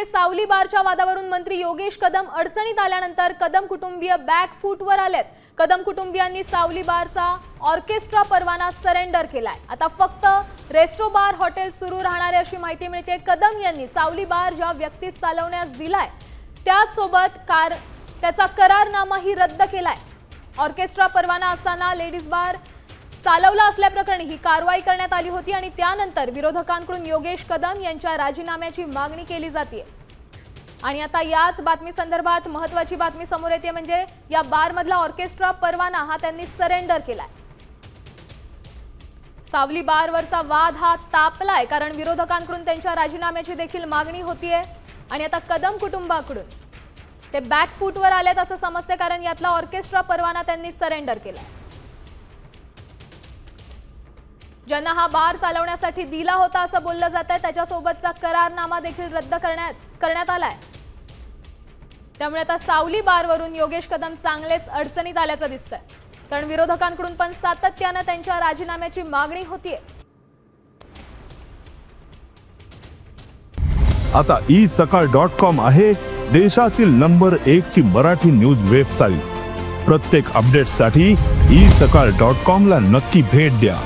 सावली बारच्या वादावरून मंत्री योगेश कदम अडचणीत आल्यानंतर कदम कुटुंबीय बॅक फूटवर आलेत। कदम कुटुंबियांनी सावली बारचा ऑर्केस्ट्रा परवाना सरेंडर केलाय। आता फक्त रेस्टो बार हॉटेल सुरू राहणार आहे अशी माहिती मिळते। कदम यांनी सावली बार ज्या व्यक्तीस चालवण्यास दिलाय त्याच सोबत त्याचा करारनामाही रद्द केलाय। ऑर्केस्ट्रा परवाना असताना लेडीज बार चालवला असल्याप्रकरणी ही कारवाई करण्यात आली होती आणि त्यानंतर विरोधकांकडून योगेश कदम यांच्या राजीनाम्याची मागणी केली जाते। आणि आता याच बातमी संदर्भात महत्त्वाची बातमी समोर येते, म्हणजे या बारमधला ऑर्केस्ट्रा परवाना हा त्यांनी सरेंडर केलाय। सावली बारवरचा वाद हा तापलाय कारण विरोधकांकडून त्यांच्या राजीनाम्याची देखील मागणी होतीये आणि आता कदम कुटुंबाकडून ते बॅक फूटवर आलेत असं समजते, कारण यातला ऑर्केस्ट्रा परवाना त्यांनी सरेंडर केलाय। ज्यांना हा बार चालवण्यासाठी दिला होता असं बोललं जातंय त्याच्यासोबतचा करारनामा देखील रद्द करण्यात आलाय। त्यामुळे आता सावली बारवरून योगेश कदम चांगलेच अडचणीत आल्याचं दिसतंय, कारण विरोधकांकडून पण सातत्याने त्यांच्या राजीनाम्याची मागणी होतीये। आता isakal.com आहे देशातील नंबर 1 ची मराठी न्यूज वेबसाईट। प्रत्येक अपडेटसाठी isakal.com ला नक्की भेट द्या।